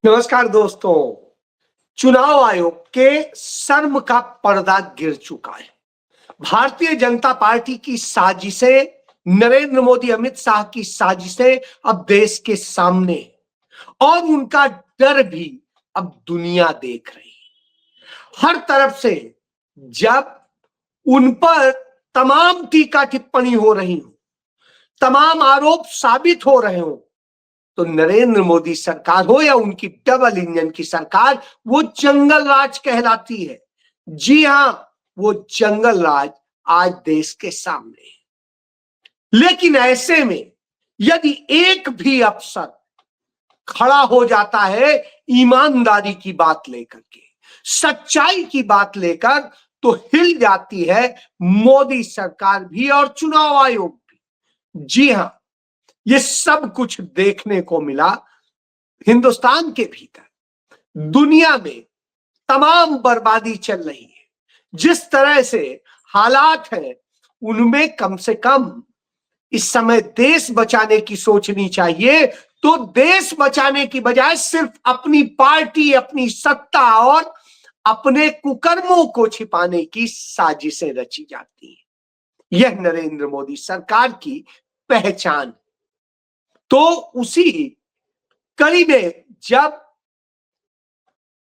नमस्कार दोस्तों। चुनाव आयोग के शर्म का पर्दा गिर चुका है। भारतीय जनता पार्टी की साजिशें, नरेंद्र मोदी अमित शाह की साजिशें अब देश के सामने हैं और उनका डर भी अब दुनिया देख रही है। हर तरफ से जब उन पर तमाम टीका टिप्पणी हो रही हो, तमाम आरोप साबित हो रहे हो, तो नरेंद्र मोदी सरकार हो या उनकी डबल इंजन की सरकार, वो जंगल राज कहलाती है। जी हां, वो जंगल राज आज देश के सामने है। लेकिन ऐसे में यदि एक भी अफसर खड़ा हो जाता है ईमानदारी की बात लेकर के, सच्चाई की बात लेकर, तो हिल जाती है मोदी सरकार भी और चुनाव आयोग भी। जी हां, ये सब कुछ देखने को मिला हिंदुस्तान के भीतर। दुनिया में तमाम बर्बादी चल रही है। जिस तरह से हालात हैं, उनमें कम से कम इस समय देश बचाने की सोचनी चाहिए। तो देश बचाने की बजाय सिर्फ अपनी पार्टी, अपनी सत्ता और अपने कुकर्मों को छिपाने की साजिशें रची जाती हैं। यह नरेंद्र मोदी सरकार की पहचान। तो उसी कड़ी में जब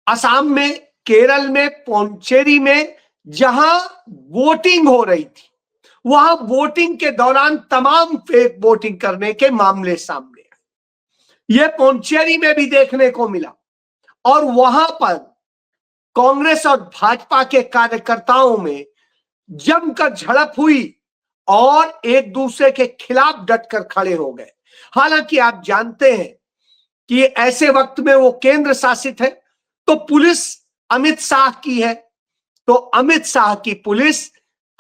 असम में, केरल में, पौंडीचेरी में जहां वोटिंग हो रही थी, वहां वोटिंग के दौरान तमाम फेक वोटिंग करने के मामले सामने आए। यह पौंडीचेरी में भी देखने को मिला और वहां पर कांग्रेस और भाजपा के कार्यकर्ताओं में जमकर झड़प हुई और एक दूसरे के खिलाफ डटकर खड़े हो गए। हालांकि आप जानते हैं कि ऐसे वक्त में वो केंद्र शासित है, तो पुलिस अमित शाह की है, तो अमित शाह की पुलिस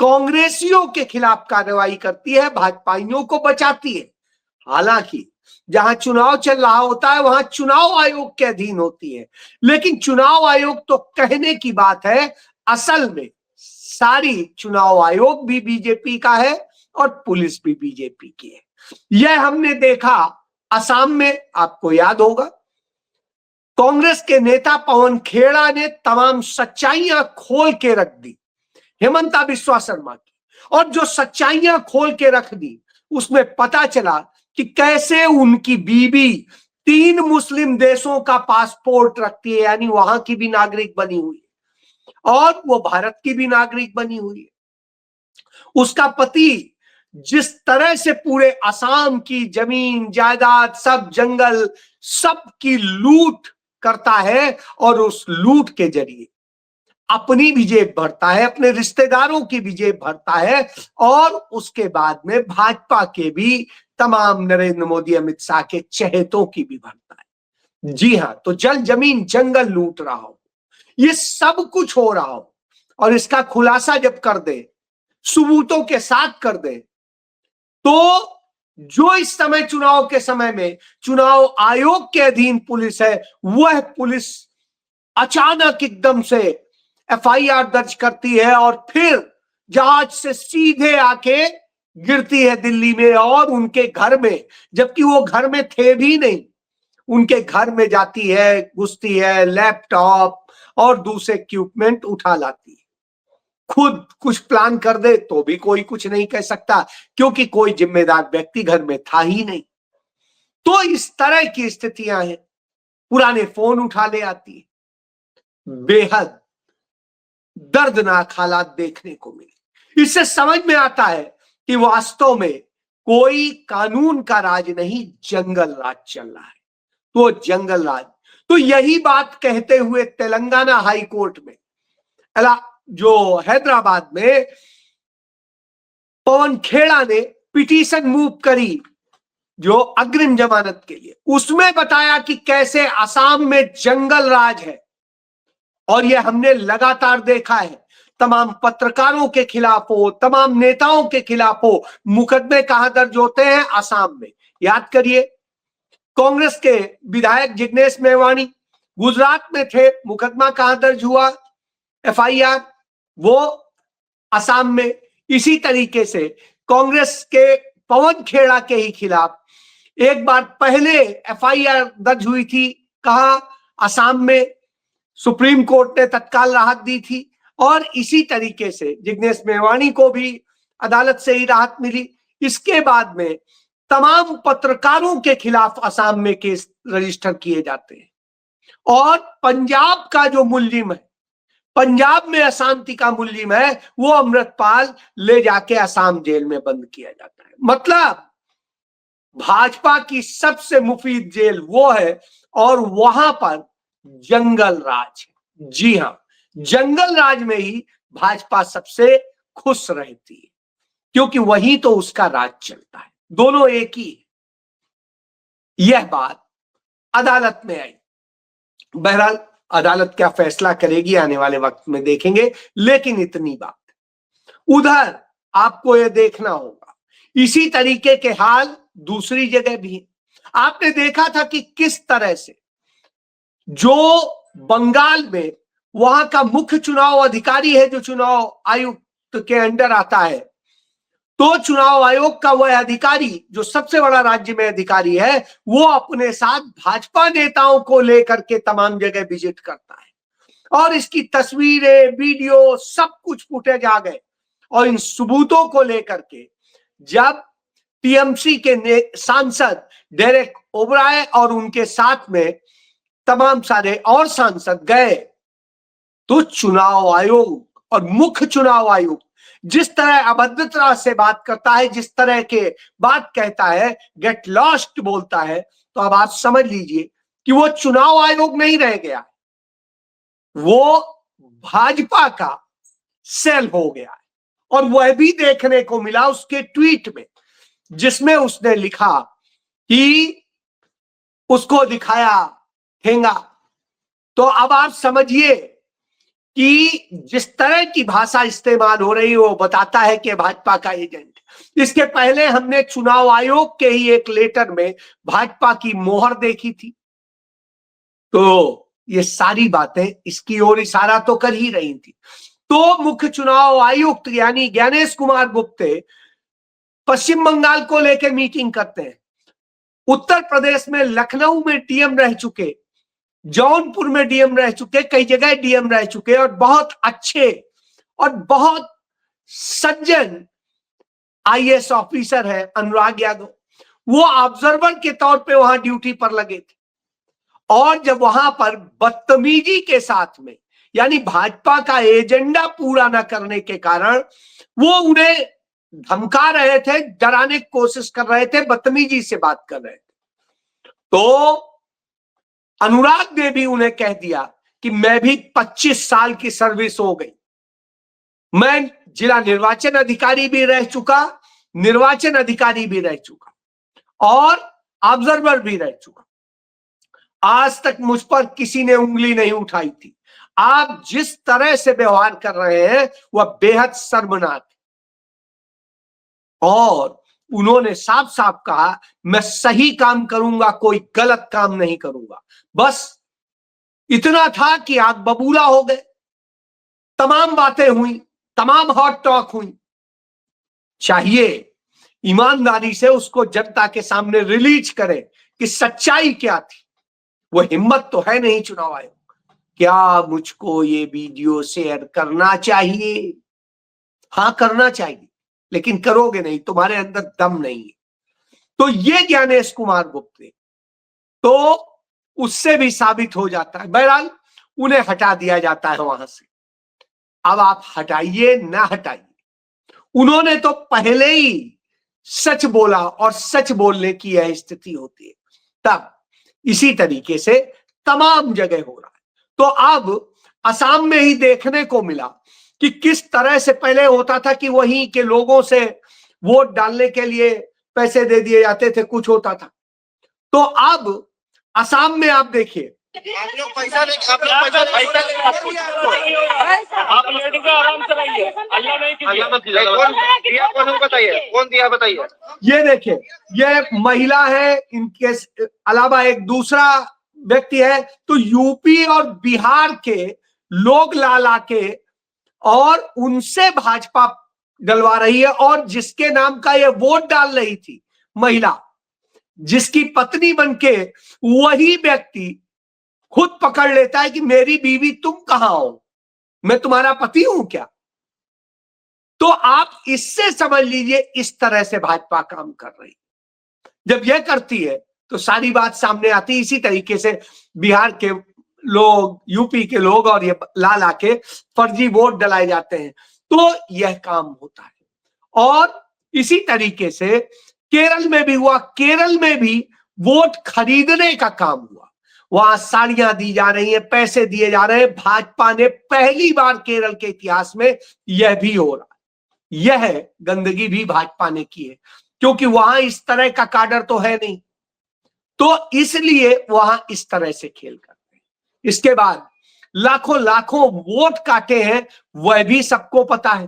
कांग्रेसियों के खिलाफ कार्रवाई करती है, भाजपाइयों को बचाती है। हालांकि जहां चुनाव चल रहा होता है वहां चुनाव आयोग के अधीन होती है। लेकिन चुनाव आयोग तो कहने की बात है, असल में सारी चुनाव आयोग भी बीजेपी का है और पुलिस भी बीजेपी की है। यह हमने देखा असम में। आपको याद होगा, कांग्रेस के नेता पवन खेड़ा ने तमाम सच्चाइयां खोल के रख दी हेमंता बिस्वा शर्मा की, और जो सच्चाइयां खोल के रख दी उसमें पता चला कि कैसे उनकी बीवी 3 मुस्लिम देशों का पासपोर्ट रखती है, यानी वहां की भी नागरिक बनी हुई है और वो भारत की भी नागरिक बनी हुई है। उसका पति जिस तरह से पूरे असम की जमीन जायदाद, सब जंगल, सब की लूट करता है और उस लूट के जरिए अपनी भी जेब भरता है, अपने रिश्तेदारों की भी जेब भरता है और उसके बाद में भाजपा के भी तमाम नरेंद्र मोदी अमित शाह के चहेतों की भी भरता है। जी हां, तो जल जमीन जंगल लूट रहा हो, ये सब कुछ हो रहा हो और इसका खुलासा जब कर दे, सबूतों के साथ कर दे, तो जो इस समय चुनाव के समय में चुनाव आयोग के अधीन पुलिस है, वह पुलिस अचानक एकदम से एफआईआर दर्ज करती है और फिर जहाज से सीधे आके गिरती है दिल्ली में और उनके घर में, जबकि वो घर में थे भी नहीं, उनके घर में जाती है, घुसती है, लैपटॉप और दूसरे इक्विपमेंट उठा लाती है। खुद कुछ प्लान कर दे तो भी कोई कुछ नहीं कह सकता, क्योंकि कोई जिम्मेदार व्यक्ति घर में था ही नहीं। तो इस तरह की स्थितियां हैं। पुराने फोन उठा ले आती है। बेहद दर्दनाक हालात देखने को मिले। इससे समझ में आता है कि वास्तव में कोई कानून का राज नहीं, जंगल राज चल रहा है। तो जंगल राज, तो यही बात कहते हुए तेलंगाना हाई कोर्ट में, जो हैदराबाद में पवन खेड़ा ने पिटीशन मूव करी जो अग्रिम जमानत के लिए, उसमें बताया कि कैसे असम में जंगल राज है और यह हमने लगातार देखा है। तमाम पत्रकारों के खिलाफ हो, तमाम नेताओं के खिलाफ हो, मुकदमे कहां दर्ज होते हैं? असम में। याद करिए, कांग्रेस के विधायक जिग्नेश मेवाणी गुजरात में थे, मुकदमा कहां दर्ज हुआ? एफआईआर वो असम में। इसी तरीके से कांग्रेस के पवन खेड़ा के ही खिलाफ एक बार पहले एफआईआर दर्ज हुई थी, कहां? असम में सुप्रीम कोर्ट ने तत्काल राहत दी थी, और इसी तरीके से जिग्नेश मेवाणी को भी अदालत से ही राहत मिली। इसके बाद में तमाम पत्रकारों के खिलाफ असम में केस रजिस्टर किए जाते हैं, और पंजाब का जो मुल्जिम है, पंजाब में अशांति का मुल्जिम है, वो अमृतपाल ले जाके असम जेल में बंद किया जाता है। मतलब भाजपा की सबसे मुफीद जेल वो है, और वहां पर जंगल राज है। जी हां, जंगल राज में ही भाजपा सबसे खुश रहती है, क्योंकि वही तो उसका राज चलता है। दोनों एक ही है। यह बात अदालत में आई। बहरहाल अदालत क्या फैसला करेगी आने वाले वक्त में देखेंगे, लेकिन इतनी बात। उधर आपको यह देखना होगा, इसी तरीके के हाल दूसरी जगह भी है। आपने देखा था कि किस तरह से जो बंगाल में वहां का मुख्य चुनाव अधिकारी है, जो चुनाव आयुक्त के अंडर आता है, तो चुनाव आयोग का वह अधिकारी जो सबसे बड़ा राज्य में अधिकारी है, वो अपने साथ भाजपा नेताओं को लेकर के तमाम जगह विजिट करता है, और इसकी तस्वीरें, वीडियो, सब कुछ फुटेज आ गए। और इन सबूतों को लेकर के जब टीएमसी के सांसद डेरेक ओब्राय और उनके साथ में तमाम सारे और सांसद गए, तो चुनाव आयोग और मुख्य चुनाव आयोग जिस तरह अभद्रता से बात करता है, जिस तरह के बात कहता है, गेट लॉस्ट बोलता है, तो अब आप समझ लीजिए कि वो चुनाव आयोग नहीं रह गया, वो भाजपा का सेल हो गया है। और वह भी देखने को मिला उसके ट्वीट में, जिसमें उसने लिखा कि उसको दिखाया ठेंगा। तो अब आप समझिए कि जिस तरह की भाषा इस्तेमाल हो रही है, वो बताता है कि भाजपा का एजेंट। इसके पहले हमने चुनाव आयोग के ही एक लेटर में भाजपा की मोहर देखी थी, तो ये सारी बातें इसकी ओर इशारा तो कर ही रही थी। तो मुख्य चुनाव आयुक्त यानी ज्ञानेश कुमार गुप्ते पश्चिम बंगाल को लेकर मीटिंग करते हैं। उत्तर प्रदेश में लखनऊ में डीएम रह चुके, जौनपुर में डीएम रह चुके, कई जगह डीएम रह चुके, और बहुत अच्छे और बहुत सज्जन आईएएस ऑफिसर है अनुराग यादव। वो ऑब्जर्वर के तौर पे वहां ड्यूटी पर लगे थे, और जब वहां पर बदतमीजी के साथ में, यानी भाजपा का एजेंडा पूरा न करने के कारण वो उन्हें धमका रहे थे, डराने की कोशिश कर रहे थे, बदतमीजी से बात कर रहे थे, तो अनुराग ने भी उन्हें कह दिया कि मैं भी 25 साल की सर्विस हो गई, मैं जिला निर्वाचन अधिकारी भी रह चुका, निर्वाचन अधिकारी भी रह चुका, और ऑब्जर्वर भी रह चुका। आज तक मुझ पर किसी ने उंगली नहीं उठाई थी। आप जिस तरह से व्यवहार कर रहे हैं वह बेहद शर्मनाक है। और उन्होंने साफ साफ कहा, मैं सही काम करूंगा, कोई गलत काम नहीं करूंगा। बस इतना था कि आग बबूला हो गए, तमाम बातें हुई, तमाम हॉट टॉक हुई। चाहिए ईमानदारी से उसको जनता के सामने रिलीज करें कि सच्चाई क्या थी। वो हिम्मत तो है नहीं चुनाव आयोग। क्या मुझको ये वीडियो शेयर करना चाहिए? हाँ, करना चाहिए, लेकिन करोगे नहीं, तुम्हारे अंदर दम नहीं है। तो ये ज्ञानेश कुमार गुप्ते, तो उससे भी साबित हो जाता है। बहरहाल उन्हें हटा दिया जाता है वहां से। अब आप हटाइए ना हटाइए, उन्होंने तो पहले ही सच बोला, और सच बोलने की यह स्थिति होती है। तब इसी तरीके से तमाम जगह हो रहा है। तो अब असम में ही देखने को मिला कि किस तरह से पहले होता था कि वहीं के लोगों से वोट डालने के लिए पैसे दे दिए जाते थे, कुछ होता था। तो अब असम में आप देखिए, आप लोग पैसा नहीं, आप लेडीज आराम से रहिए, अल्लाह नहीं कीजिए। कौन दिया, कौन बताइए, कौन दिया बताइए। ये देखिए, ये महिला है, इनके अलावा एक दूसरा व्यक्ति है। तो यूपी और बिहार के लोग ला के और उनसे भाजपा डलवा रही है, और जिसके नाम का ये वोट डाल रही थी महिला, जिसकी पत्नी बनके वही व्यक्ति खुद पकड़ लेता है कि मेरी बीवी तुम कहां हो, मैं तुम्हारा पति हूं क्या। तो आप इससे समझ लीजिए इस तरह से भाजपा काम कर रही। जब यह करती है तो सारी बात सामने आती है। इसी तरीके से बिहार के लोग, यूपी के लोग और ये ला ला के फर्जी वोट डलाए जाते हैं, तो यह काम होता है। और इसी तरीके से केरल में भी हुआ। केरल में भी वोट खरीदने का काम हुआ। वहां साड़ियां दी जा रही हैं, पैसे दिए जा रहे हैं। भाजपा ने पहली बार केरल के इतिहास में यह भी हो रहा है। यह गंदगी भी भाजपा ने की है, क्योंकि वहां इस तरह का काडर तो है नहीं, तो इसलिए वहां इस तरह से खेल करते हैं। इसके बाद लाखों लाखों वोट काटे हैं, वह भी सबको पता है।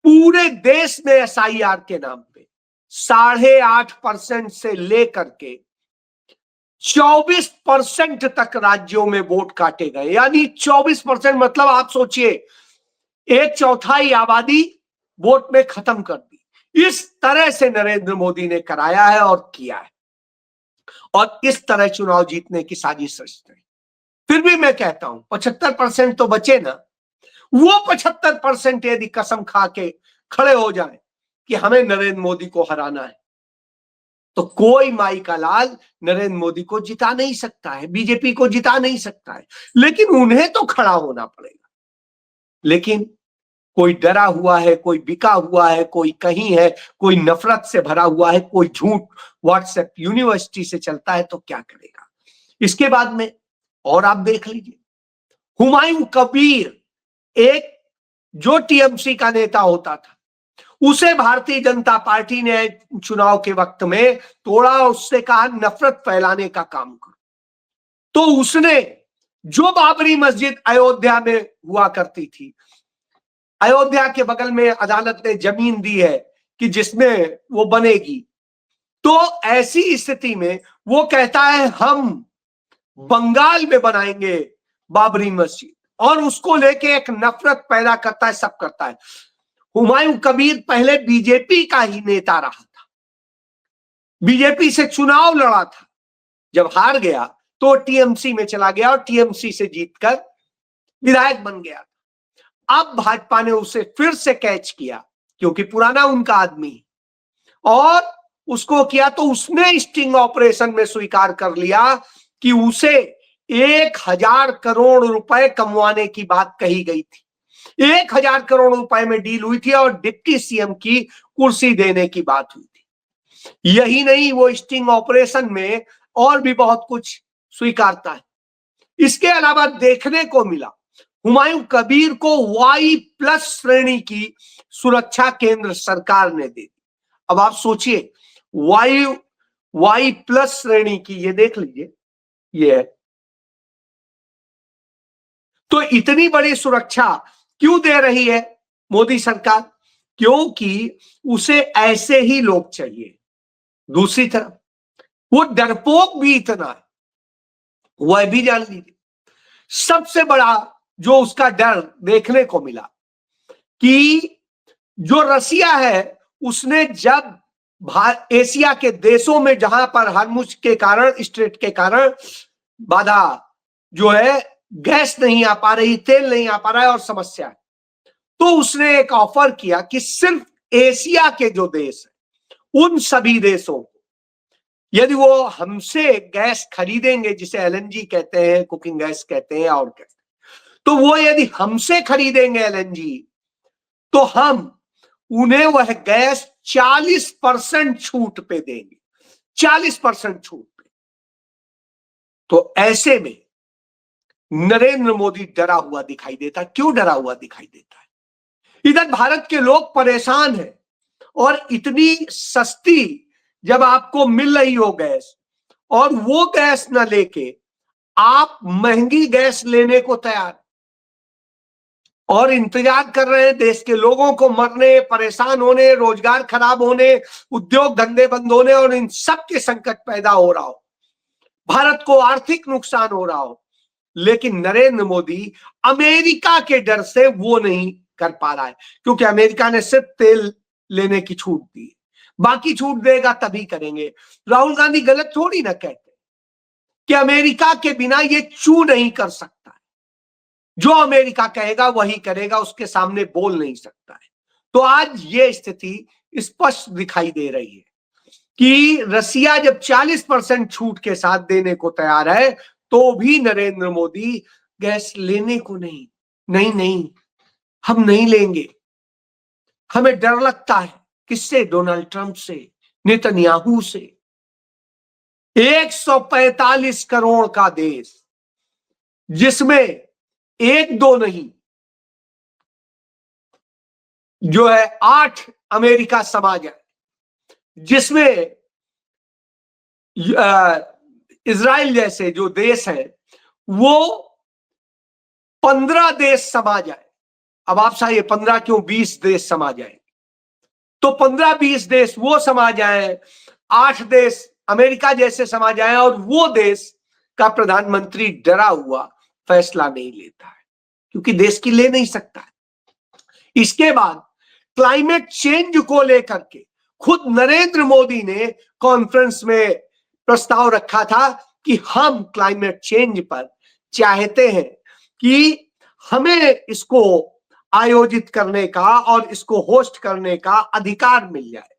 पूरे देश में एसआईआर के नाम पे 8.5% से लेकर के 24% तक राज्यों में वोट काटे गए। यानी 24% मतलब आप सोचिए, 1/4 आबादी वोट में खत्म कर दी। इस तरह से नरेंद्र मोदी ने कराया है और किया है, और इस तरह चुनाव जीतने की साजिश रचते हैं। फिर भी मैं कहता हूं 75% तो बचे ना। वो 75% यदि कसम खा के खड़े हो जाए कि हमें नरेंद्र मोदी को हराना है, तो कोई माई का लाल नरेंद्र मोदी को जिता नहीं सकता है, बीजेपी को जिता नहीं सकता है। लेकिन उन्हें तो खड़ा होना पड़ेगा। लेकिन कोई डरा हुआ है, कोई बिका हुआ है, कोई कहीं है, कोई नफरत से भरा हुआ है, कोई झूठ व्हाट्सएप यूनिवर्सिटी से चलता है, तो क्या करेगा। इसके बाद में और आप देख लीजिए, हुमायूं कबीर, एक जो टीएमसी का नेता होता था, उसे भारतीय जनता पार्टी ने चुनाव के वक्त में तोड़ा, उससे कहा नफरत फैलाने का काम करो। तो उसने जो बाबरी मस्जिद अयोध्या में हुआ करती थी, अयोध्या के बगल में अदालत ने जमीन दी है कि जिसमें वो बनेगी, तो ऐसी स्थिति में वो कहता है हम बंगाल में बनाएंगे बाबरी मस्जिद, और उसको लेके एक नफरत पैदा करता है, सब करता है। हुमायूं कबीर पहले बीजेपी का ही नेता रहा था, बीजेपी से चुनाव लड़ा था। जब हार गया तो टीएमसी में चला गया और टीएमसी से जीतकर विधायक बन गया। अब भाजपा ने उसे फिर से कैच किया, क्योंकि पुराना उनका आदमी, और उसको किया तो उसने स्टिंग ऑपरेशन में स्वीकार कर लिया कि उसे 1,000 करोड़ रुपए कमवाने की बात कही गई थी। 1,000 करोड़ रुपए में डील हुई थी और डिप्टी सीएम की कुर्सी देने की बात हुई थी। यही नहीं, वो स्टिंग ऑपरेशन में और भी बहुत कुछ स्वीकारता है। इसके अलावा देखने को मिला, हुमायूं कबीर को Y+ श्रेणी की सुरक्षा केंद्र सरकार ने दे दी। अब आप सोचिए, Y+ श्रेणी की, ये देख लीजिए, ये है। तो इतनी बड़ी सुरक्षा क्यों दे रही है मोदी सरकार? क्योंकि उसे ऐसे ही लोग चाहिए। दूसरी तरफ वो डरपोक भी इतना है, वह भी जान लीजिए। सबसे बड़ा जो उसका डर देखने को मिला कि जो रसिया है, उसने जब एशिया के देशों में जहां पर हरमुज के कारण, स्ट्रेट के कारण बाधा जो है, गैस नहीं आ पा रही, तेल नहीं आ पा रहा है और समस्या है, तो उसने एक ऑफर किया कि सिर्फ एशिया के जो देश है, उन सभी देशों को यदि वो हमसे गैस खरीदेंगे, जिसे एलएनजी कहते हैं, कुकिंग गैस कहते हैं और कहते हैं, तो वो यदि हमसे खरीदेंगे एलएनजी, तो हम उन्हें वह गैस 40% छूट पे देंगे, 40% छूट पे। तो ऐसे में नरेंद्र मोदी डरा हुआ दिखाई देता। क्यों डरा हुआ दिखाई देता है? इधर भारत के लोग परेशान हैं, और इतनी सस्ती जब आपको मिल रही हो गैस, और वो गैस न लेके आप महंगी गैस लेने को तैयार और इंतजार कर रहे हैं, देश के लोगों को मरने, परेशान होने, रोजगार खराब होने, उद्योग धंधे बंद होने और इन सब के संकट पैदा हो रहा हो, भारत को आर्थिक नुकसान हो रहा हो, लेकिन नरेंद्र मोदी अमेरिका के डर से वो नहीं कर पा रहा है, क्योंकि अमेरिका ने सिर्फ तेल लेने की छूट दी, बाकी छूट देगा तभी करेंगे। राहुल गांधी गलत थोड़ी ना कहते, कि अमेरिका के बिना ये चू नहीं कर सकता है, जो अमेरिका कहेगा वही करेगा, उसके सामने बोल नहीं सकता है। तो आज ये स्थिति स्पष्ट दिखाई दे रही है कि रसिया जब 40% छूट के साथ देने को तैयार है तो भी नरेंद्र मोदी गैस लेने को नहीं, नहीं नहीं हम नहीं लेंगे। हमें डर लगता है किससे? डोनाल्ड ट्रंप से, नेतन्याहू से। 145 करोड़ का देश जिसमें एक दो नहीं जो है 8 अमेरिका समाज है, जिसमें इजराइल जैसे जो देश है वो 15 देश समा जाए। अब आप चाहिए 15 क्यों, 20 देश समा जाए, तो 15-20 देश वो समा जाए, 8 देश अमेरिका जैसे समा जाए, और वो देश का प्रधानमंत्री डरा हुआ फैसला नहीं लेता है क्योंकि देश की ले नहीं सकता है। इसके बाद क्लाइमेट चेंज को लेकर के खुद नरेंद्र मोदी ने कॉन्फ्रेंस में प्रस्ताव रखा था कि हम क्लाइमेट चेंज पर चाहते हैं कि हमें इसको आयोजित करने का और इसको होस्ट करने का अधिकार मिल जाए।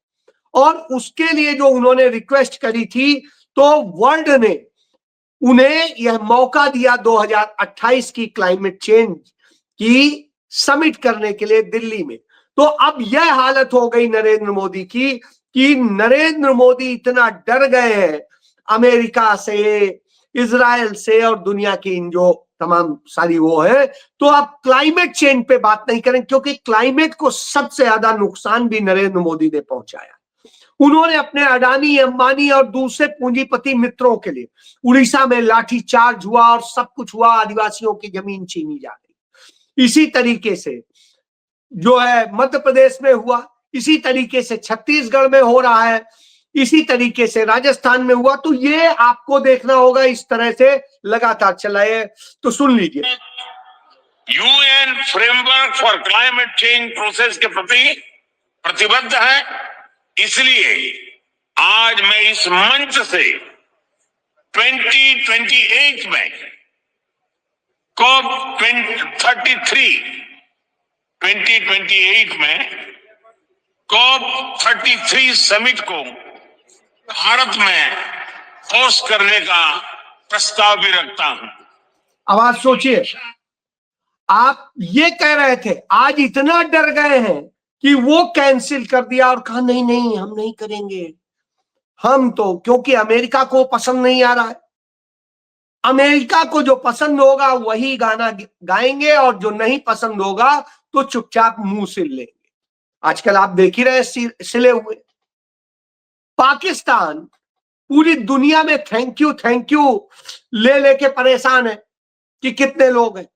और उसके लिए जो उन्होंने रिक्वेस्ट करी थी तो वर्ल्ड ने उन्हें यह मौका दिया 2028 की क्लाइमेट चेंज की समिट करने के लिए दिल्ली में। तो अब यह हालत हो गई नरेंद्र मोदी की कि नरेंद्र मोदी इतना डर गए हैं अमेरिका से, इजराइल से और दुनिया की इन जो तमाम सारी वो है, तो आप क्लाइमेट चेंज पे बात नहीं करें क्योंकि क्लाइमेट को सबसे ज्यादा नुकसान भी नरेंद्र मोदी ने पहुंचाया। उन्होंने अपने अडानी, अंबानी और दूसरे पूंजीपति मित्रों के लिए उड़ीसा में लाठीचार्ज हुआ और सब कुछ हुआ, आदिवासियों की जमीन छीनी जा रही। इसी तरीके से जो है मध्य प्रदेश में हुआ, इसी तरीके से छत्तीसगढ़ में हो रहा है, इसी तरीके से राजस्थान में हुआ। तो ये आपको देखना होगा, इस तरह से लगातार चला है। तो सुन लीजिए, UN framework for climate change process के प्रति प्रतिबद्ध है, इसलिए आज मैं इस मंच से 2028 में COP 2028 में COP 33 समिट को भारत में होस्ट करने का प्रस्ताव भी रखता हूं। अब आप सोचिए, आप ये कह रहे थे, आज इतना डर गए हैं कि वो कैंसिल कर दिया और कहा नहीं नहीं हम नहीं करेंगे। हम तो क्योंकि अमेरिका को पसंद नहीं आ रहा है, अमेरिका को जो पसंद होगा वही गाना गाएंगे और जो नहीं पसंद होगा तो चुपचाप मुंह सिल लेंगे। आजकल आप देख ही रहे सिले हुए। पाकिस्तान पूरी दुनिया में थैंक यू ले लेके परेशान है कि कितने लोग हैं,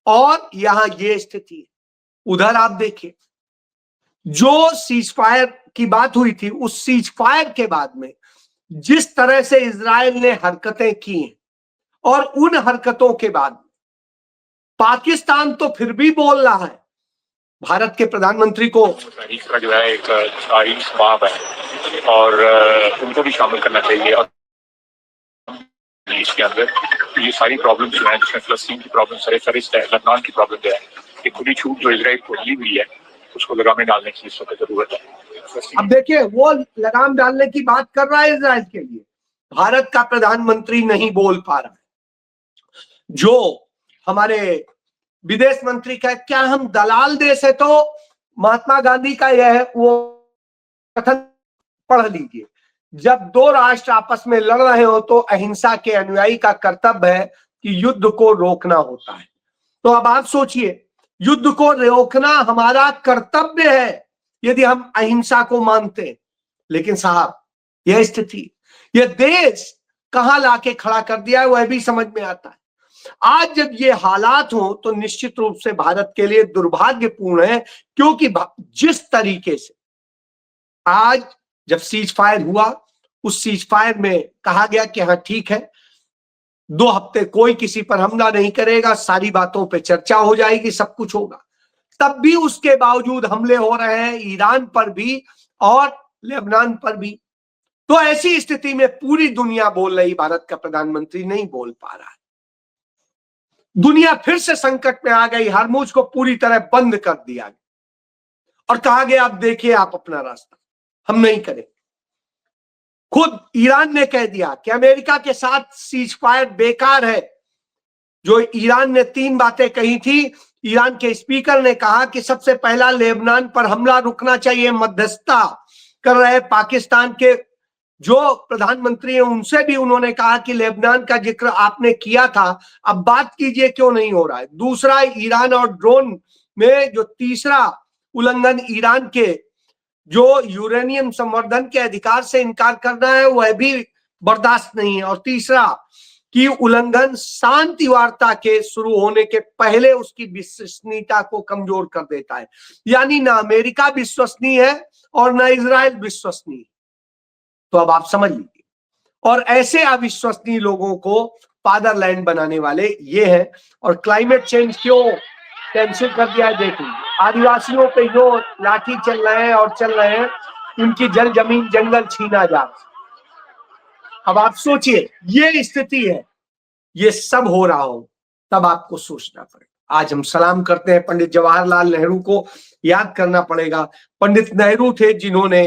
और यहां ये स्थिति है। उधर आप देखिए, जो सीज फायर की बात हुई थी, उस सीज फायर के बाद में जिस तरह से इजराइल ने हरकतें की हैं, और उन हरकतों के बाद पाकिस्तान तो फिर भी बोल रहा है भारत के प्रधानमंत्री को इसका जो है एक सारी स्वाब है और उनको भी शामिल करना चाहिए। और इसके अंदर ये सारी प्रॉब्लम जो है, जिसमें फलस्तीन की प्रॉब्लम है, लबनान की प्रॉब्लम जो है, ये खुली छूट जो इजराइल को दी हुई है उसको लगाम डालने की इस वक्त जरूरत है। अब देखिए, वो लगाम डालने की बात कर रहा है इजराइल के लिए, भारत का प्रधानमंत्री नहीं बोल पा रहा है। जो हमारे विदेश मंत्री का क्या हम दलाल देश है, तो महात्मा गांधी का यह वो कथन पढ़ लीजिए, जब दो राष्ट्र आपस में लड़ रहे हो तो अहिंसा के अनुयायी का कर्तव्य है कि युद्ध को रोकना होता है। तो अब आप सोचिए, युद्ध को रोकना हमारा कर्तव्य है यदि हम अहिंसा को मानते, लेकिन साहब यह स्थिति, यह देश कहां लाके खड़ा कर दिया है वह भी समझ में आता है। आज जब ये हालात हो तो निश्चित रूप से भारत के लिए दुर्भाग्यपूर्ण है, क्योंकि जिस तरीके से आज जब सीज फायर हुआ, उस सीज फायर में कहा गया कि हाँ ठीक है, 2 हफ्ते कोई किसी पर हमला नहीं करेगा, सारी बातों पे चर्चा हो जाएगी, सब कुछ होगा, तब भी उसके बावजूद हमले हो रहे हैं ईरान पर भी और लेबनान पर भी। तो ऐसी स्थिति में पूरी दुनिया बोल रही, भारत का प्रधानमंत्री नहीं बोल पा रहा है। दुनिया फिर से संकट में आ गई, हरमुज को पूरी तरह बंद कर दिया गया और कहा गया अब देखिए आप अपना रास्ता, हम नहीं करेंगे। खुद ईरान ने कह दिया कि अमेरिका के साथ सीज फायर बेकार है। जो ईरान ने 3 बातें कही थी, ईरान के स्पीकर ने कहा कि सबसे पहला लेबनान पर हमला रुकना चाहिए, मध्यस्थता कर रहे पाकिस्तान के जो प्रधानमंत्री हैं उनसे भी उन्होंने कहा कि लेबनान का जिक्र आपने किया था, अब बात कीजिए क्यों नहीं हो रहा है। दूसरा, ईरान और ड्रोन में जो तीसरा उल्लंघन ईरान के जो यूरेनियम संवर्धन के अधिकार से इनकार करना है वह भी बर्दाश्त नहीं है। और तीसरा कि उल्लंघन शांति वार्ता के शुरू होने के पहले उसकी विश्वसनीयता को कमजोर कर देता है। यानी ना अमेरिका विश्वसनीय है और ना इजराइल विश्वसनीय। तो अब आप समझ लीजिए। और ऐसे अविश्वसनीय लोगों को फादरलैंड बनाने वाले ये हैं। और क्लाइमेट चेंज क्यों कैंसिल कर दिया है, देखिए आदिवासियों पे जो लाठी चल रहे हैं और चल रहे हैं, उनकी जल जमीन जंगल छीना जा रहा है। अब आप सोचिए, ये स्थिति है, ये सब हो रहा हो, तब आपको सोचना पड़ेगा। आज हम सलाम करते हैं पंडित जवाहरलाल नेहरू को, याद करना पड़ेगा। पंडित नेहरू थे जिन्होंने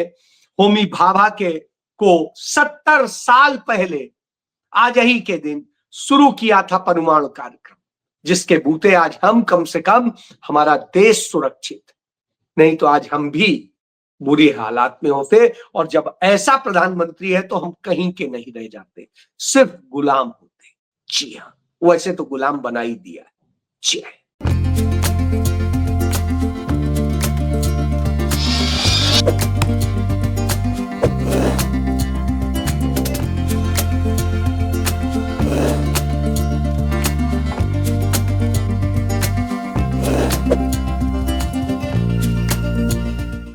होमी भाभा को 70 साल पहले आज ही के दिन शुरू किया था परमाणु कार्यक्रम, जिसके बूते आज हम कम से कम हमारा देश सुरक्षित, नहीं तो आज हम भी बुरी हालात में होते। और जब ऐसा प्रधानमंत्री है तो हम कहीं के नहीं रह जाते, सिर्फ गुलाम होते। जी हाँ, वैसे तो गुलाम बना ही दिया। जी हाँ।